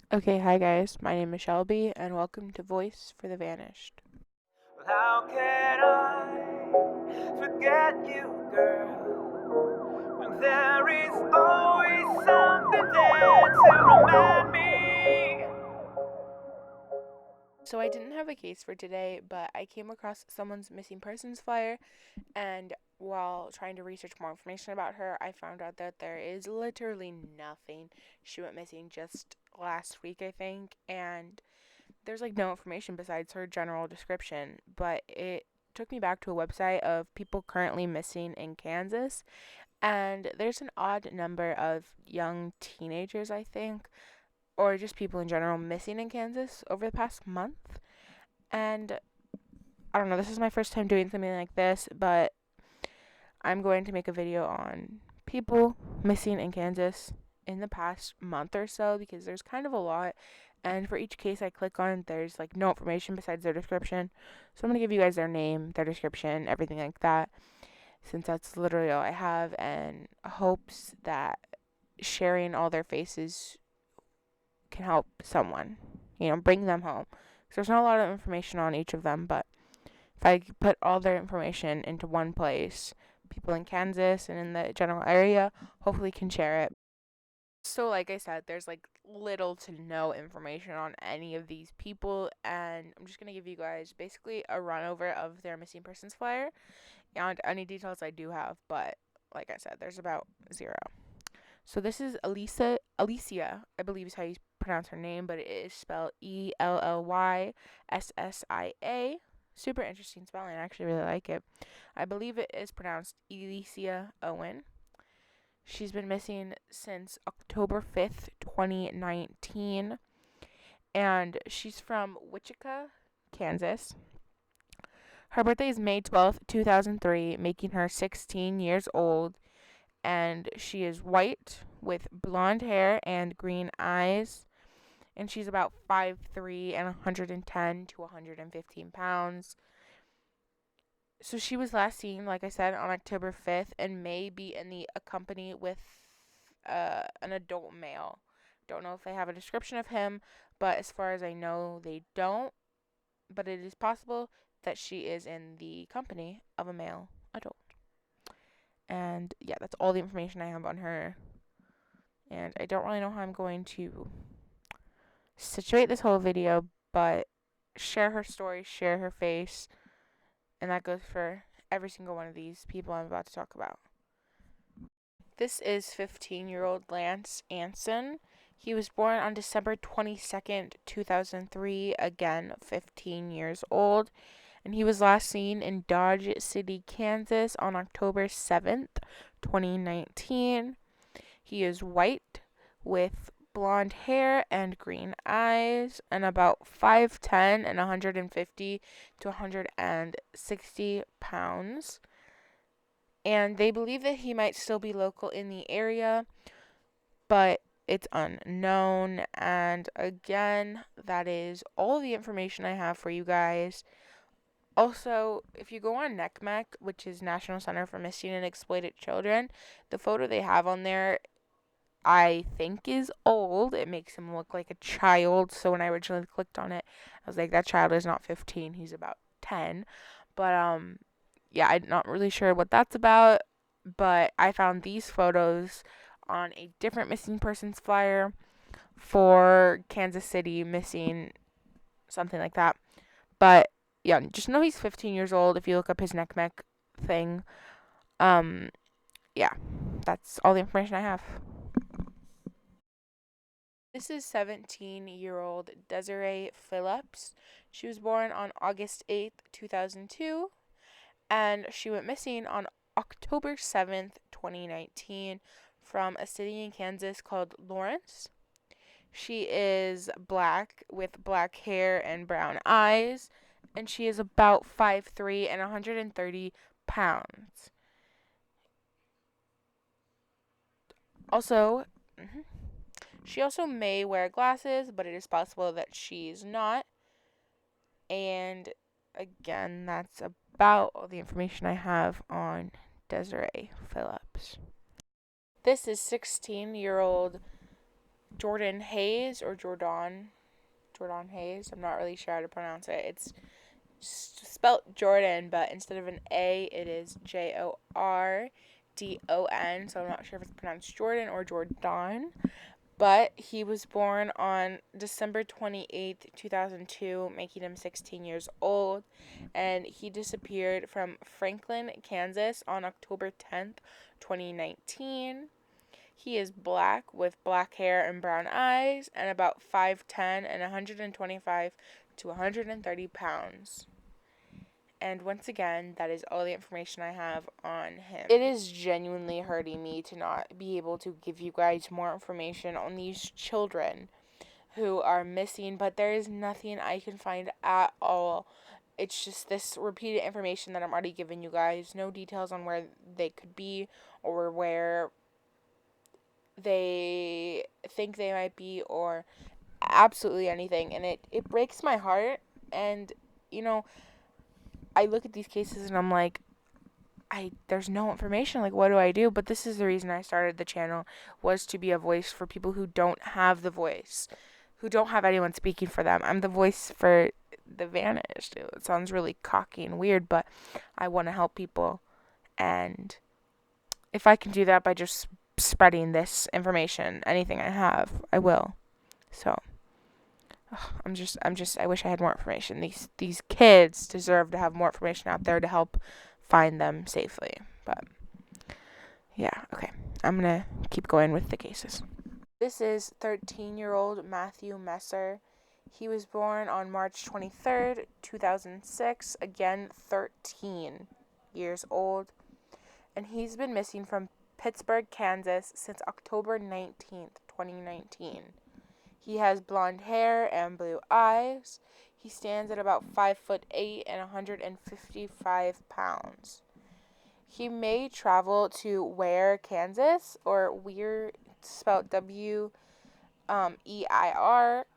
Okay, hi guys, my name is Shelby, and welcome to Voice for the Vanished. Well, how can I forget you, girl, when there is always something there to remind me? So I didn't have a case for today, but I came across someone's missing persons flyer, and while trying to research more information about her, I found out that there is literally nothing. She went missing just last week, I think, and there's like no information besides her general description, but it took me back to a website of people currently missing in Kansas, and there's an odd number of young teenagers, I think, or just people in general missing in Kansas over the past month. And I don't know, this is my first time doing something like this, but I'm going to make a video on people missing in Kansas in the past month or so because there's kind of a lot. And for each case I click on, there's like no information besides their description. So I'm going to give you guys their name, their description, everything like that, since that's literally all I have, and hopes that sharing all their faces can help someone, bring them home. So there's not a lot of information on each of them, but if I put all their information into one place, people in Kansas and in the general area hopefully can share it. So, like I said, there's like little to no information on any of these people, and I'm just gonna give you guys basically a run over of their missing persons flyer and any details I do have, but like I said, there's about zero. So this is Alicia, I believe is how you pronounce her name, but it is spelled Ellyssia. Super interesting spelling. I actually really like it. I believe it is pronounced Alicia Owen. She's been missing since October 5th, 2019, and she's from Wichita, Kansas. Her birthday is May 12th, 2003, making her 16 years old, and she is white with blonde hair and green eyes, and she's about 5'3" and 110 to 115 pounds. So she was last seen, like I said, on October 5th and may be in the company with an adult male. Don't know if they have a description of him, but as far as I know, they don't. But it is possible that she is in the company of a male adult. And yeah, that's all the information I have on her. And I don't really know how I'm going to situate this whole video, but share her story, share her face, and that goes for every single one of these people I'm about to talk about. This is 15-year-old Lance Anson. He was born on December 22nd, 2003, again 15 years old, and he was last seen in Dodge City, Kansas on October 7th, 2019. He is white with blonde hair and green eyes and about 5'10" and 150 to 160 pounds. And they believe that he might still be local in the area, but it's unknown. And again, that is all the information I have for you guys. Also, if you go on NCMEC, which is National Center for Missing and Exploited Children, the photo they have on there I think is old. It makes him look like a child. So when I originally clicked on it, I was like, that child is not 15. He's about 10. But yeah, I'm not really sure what that's about. But I found these photos on a different missing persons flyer for Kansas City missing, something like that. But yeah, just know he's 15 years old if you look up his NCMEC thing. Um, yeah, that's all the information I have. This is 17-year-old Desiree Phillips. She was born on August 8th, 2002, and she went missing on October 7th, 2019, from a city in Kansas called Lawrence. She is black with black hair and brown eyes, and she is about 5'3" and 130 pounds. Also, she also may wear glasses, but it is possible that she's not. And again, that's about all the information I have on Desiree Phillips. This is 16-year-old Jordan Hayes or Jordan Hayes. I'm not really sure how to pronounce it. It's spelt Jordan, but instead of an A, it is Jordon. So I'm not sure if it's pronounced Jordan or Jordan. But he was born on December 28th, 2002, making him 16 years old. And he disappeared from Franklin, Kansas on October 10th, 2019. He is black with black hair and brown eyes and about 5'10" and 125 to 130 pounds. And once again, that is all the information I have on him. It is genuinely hurting me to not be able to give you guys more information on these children who are missing, but there is nothing I can find at all. It's just this repeated information that I'm already giving you guys. No details on where they could be or where they think they might be or absolutely anything. And it breaks my heart. And, I look at these cases and I'm like, there's no information. Like, what do I do? But this is the reason I started the channel, was to be a voice for people who don't have the voice, who don't have anyone speaking for them. I'm the voice for the vanished. It sounds really cocky and weird, but I want to help people. And if I can do that by just spreading this information, anything I have, I will. So I wish I had more information. These kids deserve to have more information out there to help find them safely. But yeah, okay. I'm going to keep going with the cases. This is 13-year-old Matthew Messer. He was born on March 23rd, 2006. Again, 13 years old. And he's been missing from Pittsburgh, Kansas since October 19th, 2019. He has blonde hair and blue eyes. He stands at about 5'8" and 155 pounds. He may travel to Ware, Kansas, or Weir, spelled W-E-I-R,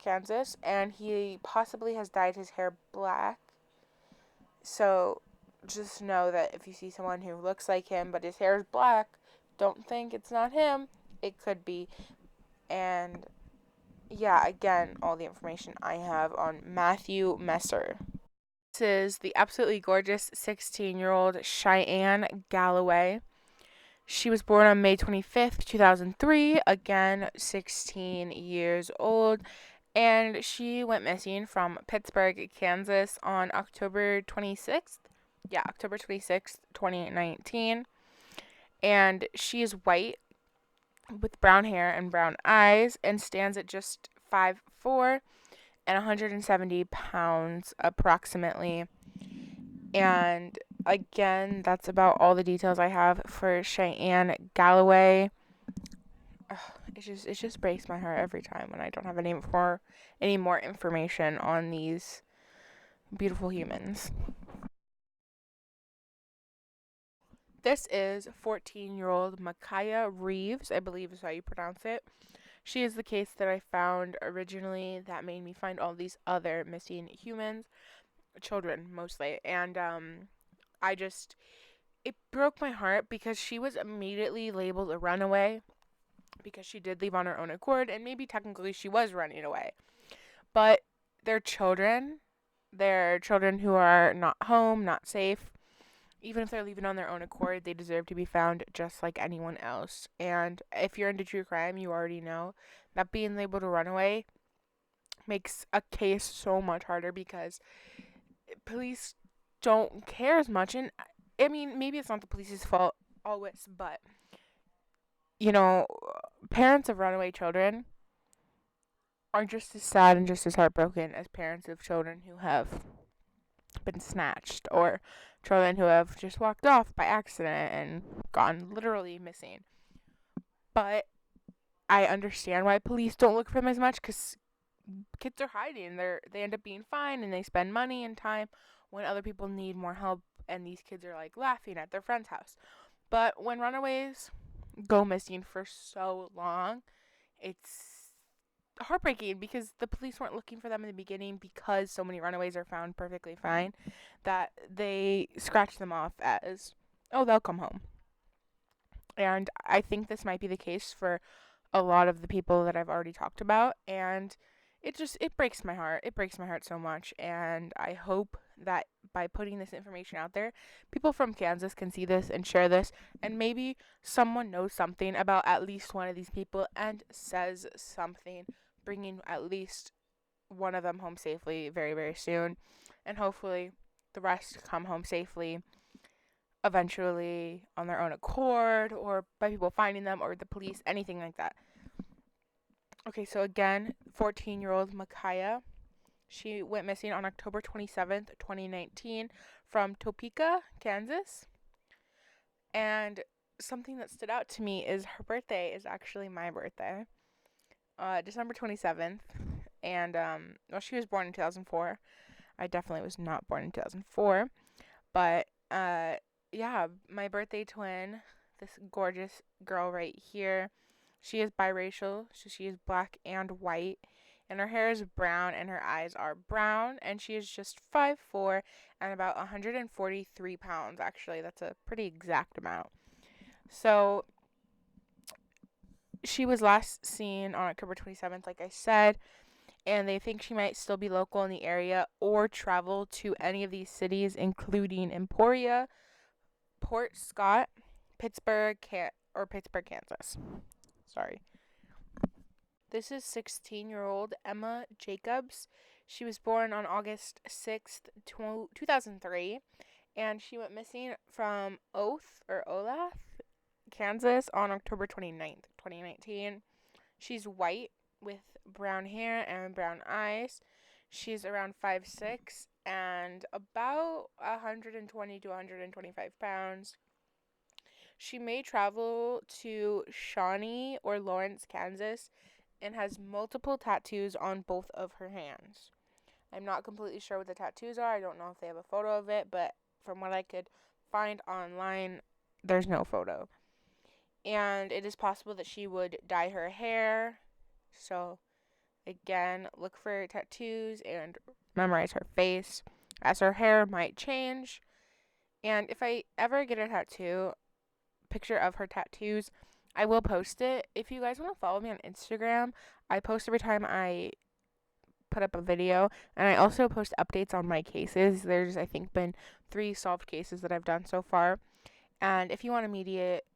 Kansas, and he possibly has dyed his hair black. So just know that if you see someone who looks like him but his hair is black, don't think it's not him. It could be. And yeah, again, all the information I have on Matthew Messer. This is the absolutely gorgeous 16-year-old Cheyenne Galloway. She was born on May 25th, 2003. Again, 16 years old. And she went missing from Pittsburgh, Kansas on October 26th. Yeah, October 26th, 2019. And she is white with brown hair and brown eyes and stands at just 5'4" and 170 pounds approximately. And again, that's about all the details I have for Cheyenne Galloway. It just breaks my heart every time when I don't have any more information on these beautiful humans. This is 14-year-old Micaiah Reeves, I believe is how you pronounce it. She is the case that I found originally that made me find all these other missing children mostly. And it broke my heart because she was immediately labeled a runaway because she did leave on her own accord, and maybe technically she was running away. But they're children who are not home, not safe. Even if they're leaving on their own accord, they deserve to be found just like anyone else. And if you're into true crime, you already know that being labeled a runaway makes a case so much harder because police don't care as much. And I mean, maybe it's not the police's fault always, but parents of runaway children are just as sad and just as heartbroken as parents of children who have been snatched, or children who have just walked off by accident and gone literally missing. But I understand why police don't look for them as much, because kids are hiding. They end up being fine, and they spend money and time when other people need more help, and these kids are like laughing at their friend's house. But when runaways go missing for so long, it's heartbreaking because the police weren't looking for them in the beginning, because so many runaways are found perfectly fine that they scratch them off as, oh, they'll come home. And I think this might be the case for a lot of the people that I've already talked about, and it breaks my heart. It breaks my heart so much, and I hope that by putting this information out there, people from Kansas can see this and share this, and maybe someone knows something about at least one of these people and says something, bringing at least one of them home safely very, very soon, and hopefully the rest come home safely eventually on their own accord or by people finding them or the police, anything like that. Okay, so again, 14-year-old Micaiah. She went missing on October 27th, 2019 from Topeka, Kansas. And something that stood out to me is her birthday is actually my birthday, December 27th. And, well, she was born in 2004. I definitely was not born in 2004. But, yeah, my birthday twin, this gorgeous girl right here, she is biracial, so she is black and white, and her hair is brown and her eyes are brown, and she is just 5'4" and about 143 pounds, actually. That's a pretty exact amount. So she was last seen on October 27th, like I said, and they think she might still be local in the area or travel to any of these cities, including Emporia, Port Scott, Pittsburgh, Kansas. Sorry. This is 16-year-old Emma Jacobs. She was born on August 6th, 2003, and she went missing from Olathe, Kansas on October 29th, 2019. She's white with brown hair and brown eyes. She's around 5'6" and about 120 to 125 pounds. She may travel to Shawnee or Lawrence, Kansas, and has multiple tattoos on both of her hands. I'm not completely sure what the tattoos are. I don't know if they have a photo of it, but from what I could find online, there's no photo. And it is possible that she would dye her hair. So, again, look for tattoos and memorize her face, as her hair might change. And if I ever get a tattoo, picture of her tattoos, I will post it. If you guys want to follow me on Instagram, I post every time I put up a video, and I also post updates on my cases. There's, I think, been 3 solved cases that I've done so far, and if you want immediate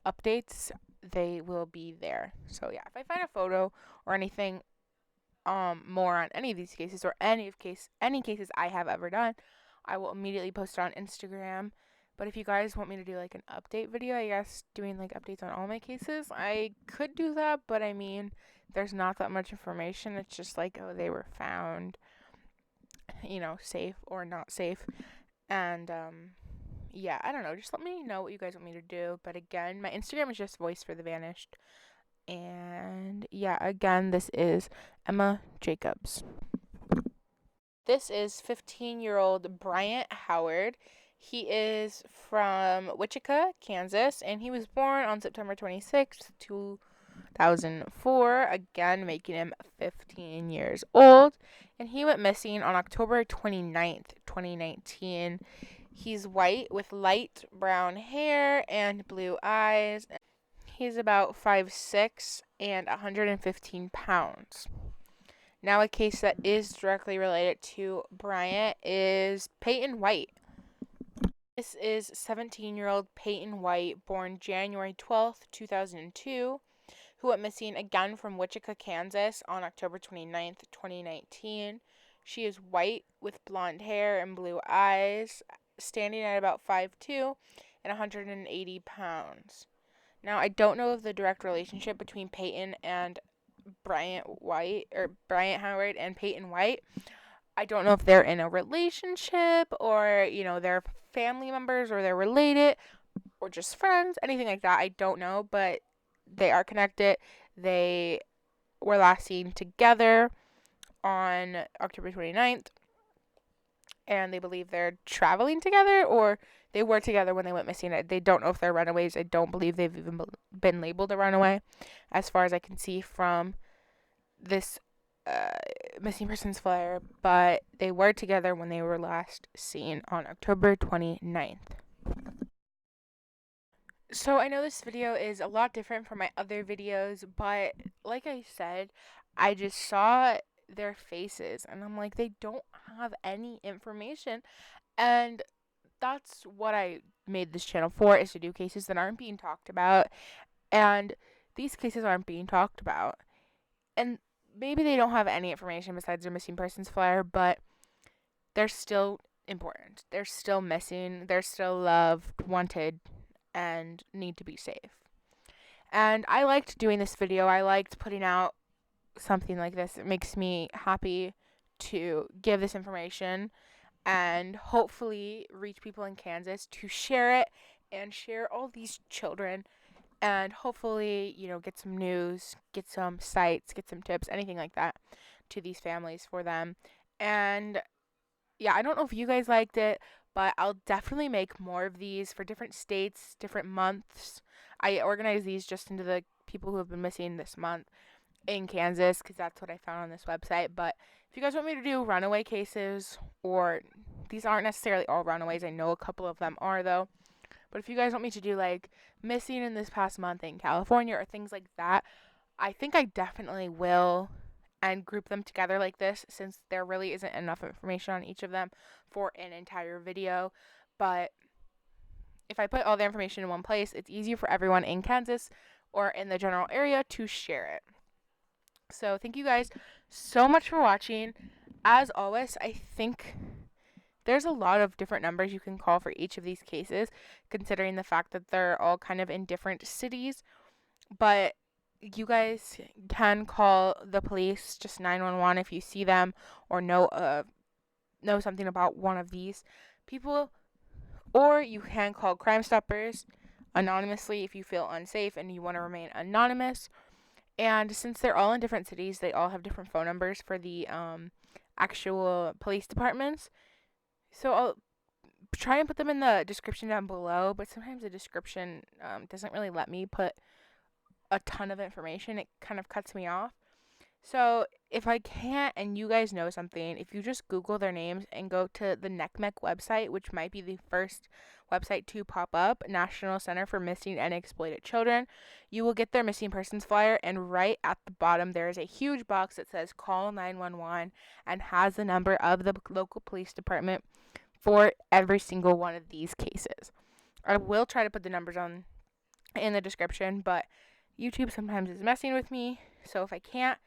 updates, they will be there. So yeah, if I find a photo or anything more on any of these cases or any cases I have ever done, I will immediately post it on Instagram. But if you guys want me to do like an update video, I guess doing like updates on all my cases, I could do that, but I mean, there's not that much information. It's just like, oh, they were found, safe or not safe. And yeah, I don't know. Just let me know what you guys want me to do. But again, my Instagram is just Voice for the Vanished. And yeah, again, this is Emma Jacobs. This is 15-year-old Bryant Howard. He is from Wichita, Kansas, and he was born on September 26th, 2004, again making him 15 years old. And he went missing on October 29th, 2019. He's white with light brown hair and blue eyes. He's about 5'6" and 115 pounds. Now, a case that is directly related to Bryant is Payton White. This is 17-year-old Payton White, born January 12th, 2002, who went missing again from Wichita, Kansas on October 29th, 2019. She is white with blonde hair and blue eyes, standing at about 5'2" and 180 pounds. Now, I don't know of the direct relationship between Payton and Bryant Howard and Payton White. I don't know if they're in a relationship or, they're family members or they're related or just friends, anything like that. I don't know, but they are connected. They were last seen together on October 29th, and they believe they're traveling together or they were together when they went missing. They don't know if they're runaways. I don't believe they've even been labeled a runaway, as far as I can see from this missing persons flyer, but they were together when they were last seen on October 29th. So I know this video is a lot different from my other videos, but like I said, I just saw their faces and I'm like, they don't have any information. And that's what I made this channel for, is to do cases that aren't being talked about. And these cases aren't being talked about. And maybe they don't have any information besides their missing persons flyer, but they're still important. They're still missing. They're still loved, wanted, and need to be safe. And I liked doing this video. I liked putting out something like this. It makes me happy to give this information and hopefully reach people in Kansas to share it and share all these children and hopefully, get some news, get some sites, get some tips, anything like that to these families for them. And yeah, I don't know if you guys liked it, but I'll definitely make more of these for different states, different months. I organize these just into the people who have been missing this month in Kansas because that's what I found on this website. But if you guys want me to do runaway cases, or these aren't necessarily all runaways, I know a couple of them are though. But if you guys want me to do like missing in this past month in California or things like that, I think I definitely will, and group them together like this, since there really isn't enough information on each of them for an entire video. But if I put all the information in one place, it's easier for everyone in Kansas or in the general area to share it. So thank you guys so much for watching. As always, I think there's a lot of different numbers you can call for each of these cases, considering the fact that they're all kind of in different cities. But you guys can call the police, just 911, if you see them or know something about one of these people. Or you can call Crime Stoppers anonymously if you feel unsafe and you want to remain anonymous. And since they're all in different cities, they all have different phone numbers for the actual police departments. So I'll try and put them in the description down below, but sometimes the description doesn't really let me put a ton of information. It kind of cuts me off. So if I can't, and you guys know something, if you just Google their names and go to the NCMEC website, which might be the first website to pop up, National Center for Missing and Exploited Children, you will get their missing persons flyer, and right at the bottom there is a huge box that says call 911 and has the number of the local police department for every single one of these cases. I will try to put the numbers on in the description, but YouTube sometimes is messing with me, so if I can't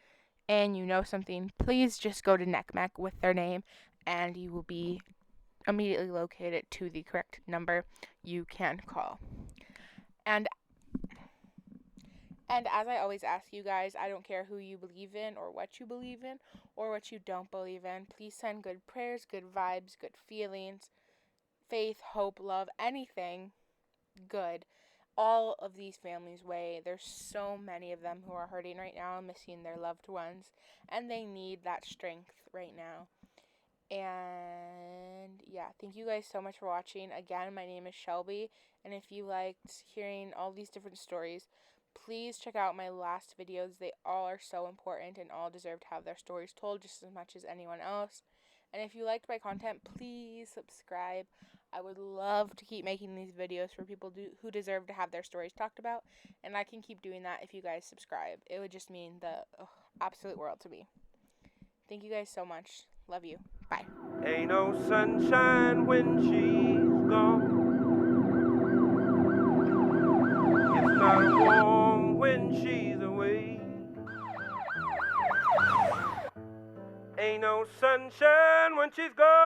and you know something, please just go to NCMEC with their name and you will be immediately located to the correct number you can call. And as I always ask you guys, I don't care who you believe in or what you believe in or what you don't believe in. Please send good prayers, good vibes, good feelings, faith, hope, love, anything good all of these families' way. There's so many of them who are hurting right now and missing their loved ones, and they need that strength right now. And yeah, thank you guys so much for watching. Again, my name is Shelby, and if you liked hearing all these different stories, please check out my last videos. They all are so important and all deserve to have their stories told just as much as anyone else. And if you liked my content, please subscribe. I would love to keep making these videos for people who deserve to have their stories talked about, and I can keep doing that if you guys subscribe. It would just mean the absolute world to me. Thank you guys so much. Love you. Bye. Ain't no sunshine when she's gone. It's not warm when she's away. Ain't no sunshine when she's gone.